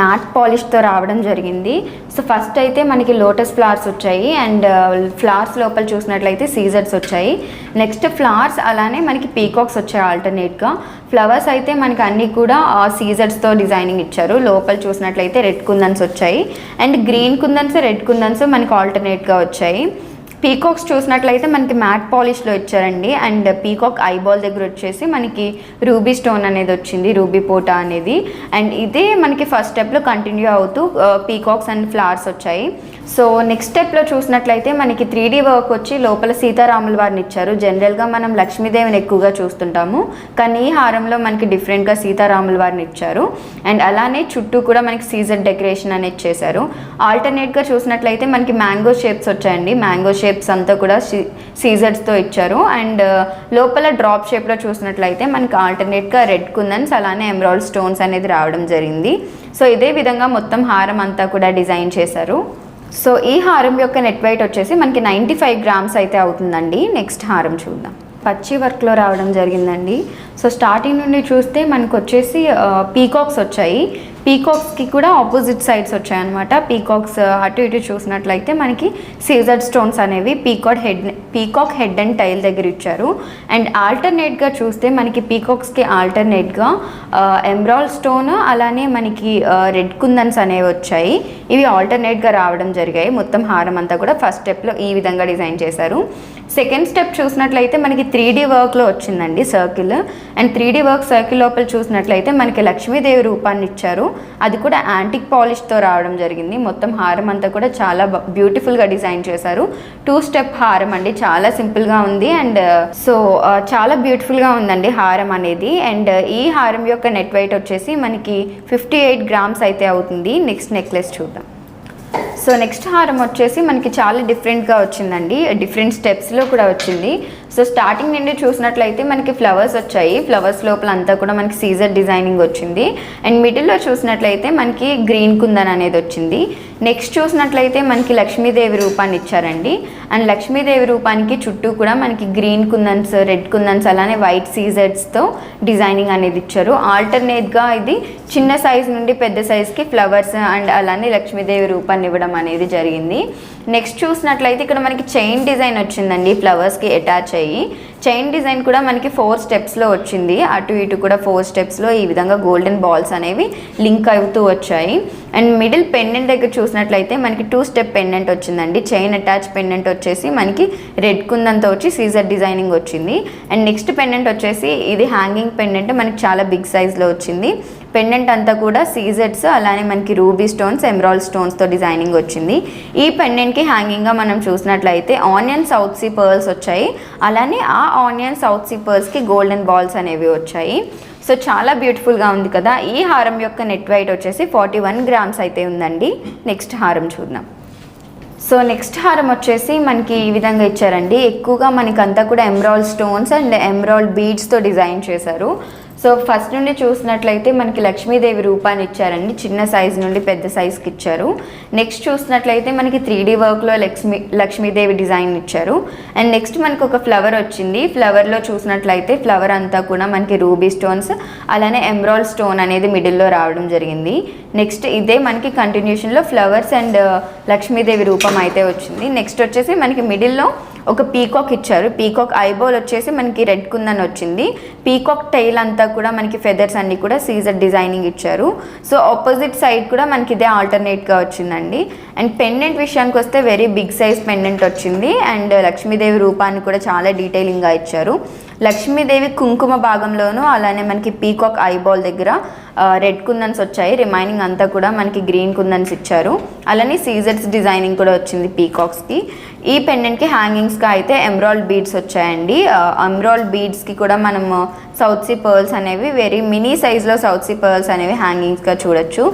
Mat పాలిష్తో రావడం జరిగింది. So first అయితే మనకి లోటస్ ఫ్లవర్స్ వచ్చాయి అండ్ ఫ్లవర్స్ లోపల చూసినట్లయితే సీజర్స్ వచ్చాయి. నెక్స్ట్ ఫ్లవర్స్ అలానే మనకి పీకాక్స్ వచ్చాయి ఆల్టర్నేట్గా. ఫ్లవర్స్ అయితే మనకి అన్నీ కూడా సీజర్స్తో డిజైనింగ్ ఇచ్చారు. లోపల చూసినట్లయితే రెడ్ కుందన్స్ వచ్చాయి అండ్ గ్రీన్ కుందన్స్, రెడ్ కుందన్స్ మనకి ఆల్టర్నేట్గా వచ్చాయి. పీకాక్స్ చూసినట్లయితే మనకి మ్యాట్ పాలిష్లో ఇచ్చారండి. అండ్ పీకాక్ ఐబాల్ దగ్గర వచ్చేసి మనకి రూబీ స్టోన్ అనేది వచ్చింది, రూబీ పోటా అనేది. అండ్ ఇదే మనకి ఫస్ట్ స్టెప్లో కంటిన్యూ అవుతూ పీకాక్స్ అండ్ ఫ్లవర్స్ వచ్చాయి. సో నెక్స్ట్ స్టెప్లో చూసినట్లయితే మనకి 3D వర్క్ వచ్చి లోపల సీతారాముల వారిని ఇచ్చారు. జనరల్గా మనం లక్ష్మీదేవిని ఎక్కువగా చూస్తుంటాము, కానీ ఈ హారంలో మనకి డిఫరెంట్గా సీతారాముల వారిని ఇచ్చారు. అండ్ అలానే చుట్టూ కూడా మనకి సీజర్ డెకరేషన్ అనేది చేశారు. ఆల్టర్నేట్గా చూసినట్లయితే మనకి మ్యాంగో షేప్స్ వచ్చాయండి. మ్యాంగో షేప్స్ అంతా కూడా సీజర్స్తో ఇచ్చారు. అండ్ లోపల డ్రాప్ షేప్లో చూసినట్లయితే మనకి ఆల్టర్నేట్గా రెడ్ కుందన్స్ అలానే ఎమరాల్డ్ స్టోన్స్ అనేది రావడం జరిగింది. సో ఇదే విధంగా మొత్తం హారం అంతా కూడా డిజైన్ చేశారు. సో ఈ హారం యొక్క నెట్ వెయిట్ వచ్చేసి మనకి 95 గ్రామ్స్ అయితే అవుతుందండి. నెక్స్ట్ హారం చూద్దాం. పచ్చి వర్క్లో రావడం జరిగిందండి. సో స్టార్టింగ్ నుండి చూస్తే మనకు వచ్చేసి పీకాక్స్ వచ్చాయి. పీకాక్స్కి కూడా ఆపోజిట్ సైడ్స్ వచ్చాయన్నమాట. పీకాక్స్ అటు ఇటు చూసినట్లయితే మనకి సీజర్డ్ స్టోన్స్ అనేవి పీకాక్ హెడ్ అండ్ టైల్ దగ్గర ఇచ్చారు. అండ్ ఆల్టర్నేట్గా చూస్తే మనకి పీకాక్స్కి ఆల్టర్నేట్గా ఎమరాల్డ్ స్టోన్ అలానే మనకి రెడ్ కుందన్స్ అనేవి వచ్చాయి. ఇవి ఆల్టర్నేట్గా రావడం జరిగాయి. మొత్తం హారం అంతా కూడా ఫస్ట్ స్టెప్లో ఈ విధంగా డిజైన్ చేశారు. సెకండ్ స్టెప్ చూసినట్లయితే మనకి 3D వర్క్లో వచ్చిందండి circle. And 3D work circle లోపల చూసినట్లయితే మనకి లక్ష్మీదేవి రూపాన్ని ఇచ్చారు. అది కూడా యాంటిక్ పాలిష్తో రావడం జరిగింది. మొత్తం హారం అంతా కూడా చాలా బ్యూటిఫుల్గా డిజైన్ చేశారు. 2 స్టెప్ హారం అండి, చాలా సింపుల్గా ఉంది. అండ్ సో చాలా బ్యూటిఫుల్గా ఉందండి హారం అనేది. అండ్ ఈ హారం యొక్క నెట్ వెయిట్ వచ్చేసి మనకి 58 గ్రామ్స్ అయితే అవుతుంది. నెక్స్ట్ నెక్లెస్ చూద్దాం. సో నెక్స్ట్ హారం వచ్చేసి మనకి చాలా డిఫరెంట్గా వచ్చిందండి. డిఫరెంట్ స్టెప్స్లో కూడా వచ్చింది. సో స్టార్టింగ్ నుండి చూసినట్లయితే మనకి ఫ్లవర్స్ వచ్చాయి. ఫ్లవర్స్ లోపల అంతా కూడా మనకి సీజర్ డిజైనింగ్ వచ్చింది. అండ్ మిడిల్లో చూసినట్లయితే మనకి గ్రీన్ కుందన్ అనేది వచ్చింది. నెక్స్ట్ చూసినట్లయితే మనకి లక్ష్మీదేవి రూపాన్ని ఇచ్చారండి. అండ్ లక్ష్మీదేవి రూపానికి చుట్టూ కూడా మనకి గ్రీన్ కుందన్స్, రెడ్ కుందన్స్ అలానే వైట్ సీజర్స్తో డిజైనింగ్ అనేది ఇచ్చారు. ఆల్టర్నేట్గా ఇది చిన్న సైజ్ నుండి పెద్ద సైజ్కి ఫ్లవర్స్ అండ్ అలానే లక్ష్మీదేవి రూపాన్ని ఇవ్వడం అనేది జరిగింది. నెక్స్ట్ చూసినట్లయితే ఇక్కడ మనకి చైన్ డిజైన్ వచ్చిందండి. ఫ్లవర్స్కి అటాచ్ అయ్యి చైన్ డిజైన్ కూడా మనకి 4 స్టెప్స్లో వచ్చింది. అటు ఇటు కూడా 4 స్టెప్స్లో ఈ విధంగా గోల్డెన్ బాల్స్ అనేవి లింక్ అవుతూ వచ్చాయి. అండ్ మిడిల్ పెండెంట్ దగ్గర చూసినట్లయితే మనకి 2 స్టెప్ పెండెంట్ వచ్చిందండి. చైన్ అటాచ్ పెండెంట్ వచ్చేసి మనకి రెడ్ కుందంతో వచ్చి సీజర్ డిజైనింగ్ వచ్చింది. అండ్ నెక్స్ట్ పెండెంట్ వచ్చేసి ఇది హ్యాంగింగ్ పెండెంట్, మనకి చాలా బిగ్ సైజ్లో వచ్చింది. పెండెంట్ అంతా కూడా సీజర్స్ అలానే మనకి రూబీ స్టోన్స్, ఎమరాల్డ్ స్టోన్స్తో డిజైనింగ్ వచ్చింది. ఈ పెండెంట్కి హ్యాంగింగ్గా మనం చూసినట్లయితే ఆనియన్ సౌత్ సీ పర్ల్స్ వచ్చాయి. అలానే ఆ ఆనియన్ సౌత్ సీ పర్ల్స్కి గోల్డెన్ బాల్స్ అనేవి వచ్చాయి. సో చాలా బ్యూటిఫుల్గా ఉంది కదా. ఈ హారం యొక్క నెట్ వెయిట్ వచ్చేసి 41 గ్రామ్స్ అయితే ఉందండి. నెక్స్ట్ హారం చూద్దాం. సో నెక్స్ట్ హారం వచ్చేసి మనకి ఈ విధంగా ఇచ్చారండి. ఎక్కువగా మనకి అంతా కూడా ఎమరాల్డ్ స్టోన్స్ అండ్ ఎమరాల్డ్ బీడ్స్తో డిజైన్ చేశారు. సో ఫస్ట్ నుండి చూసినట్లయితే మనకి లక్ష్మీదేవి రూపాన్ని ఇచ్చారండి. చిన్న సైజు నుండి పెద్ద సైజ్కి ఇచ్చారు. నెక్స్ట్ చూసినట్లయితే మనకి 3D వర్క్లో లక్ష్మీదేవి డిజైన్ ఇచ్చారు. అండ్ నెక్స్ట్ మనకు ఒక ఫ్లవర్ వచ్చింది. ఫ్లవర్లో చూసినట్లయితే ఫ్లవర్ అంతా కూడా మనకి రూబీ స్టోన్స్ అలానే ఎమరాల్డ్ స్టోన్ అనేది మిడిల్లో రావడం జరిగింది. నెక్స్ట్ ఇదే మనకి కంటిన్యూషన్లో ఫ్లవర్స్ అండ్ లక్ష్మీదేవి రూపం అయితే వచ్చింది. నెక్స్ట్ వచ్చేసి మనకి మిడిల్లో ఒక పీకాక్ ఇచ్చారు. పీకాక్ ఐబాల్ వచ్చేసి మనకి రెడ్ కుందన్ వచ్చింది. పీకాక్ టైల్ అంతా కూడా మనకి ఫెదర్స్ అన్ని కూడా సీజర్ డిజైనింగ్ ఇచ్చారు. సో ఆపోజిట్ సైడ్ కూడా మనకి ఇదే ఆల్టర్నేట్గా వచ్చిందండి. అండ్ పెండెంట్ విషయానికి వస్తే వెరీ బిగ్ సైజ్ పెండెంట్ వచ్చింది. అండ్ లక్ష్మీదేవి రూపాన్ని కూడా చాలా డీటెయిలింగ్గా ఇచ్చారు. లక్ష్మీదేవి కుంకుమ భాగంలోనూ అలానే మనకి పీకాక్ ఐబాల్ దగ్గర రెడ్ కుందన్స్ వచ్చాయి. రిమైనింగ్ అంతా కూడా మనకి గ్రీన్ కుందన్స్ ఇచ్చారు. అలానే సీజర్స్ డిజైనింగ్ కూడా వచ్చింది పీకాక్స్కి. ఈ పెండెంట్కి హ్యాంగింగ్స్గా అయితే ఎమరాల్డ్ బీడ్స్ వచ్చాయండి. ఎమరాల్డ్ బీడ్స్కి కూడా మనం సౌత్ సీ పర్ల్స్ అనేవి వెరీ మినీ సైజ్లో సౌత్ సీ పర్ల్స్ అనేవి హ్యాంగింగ్స్గా చూడొచ్చు.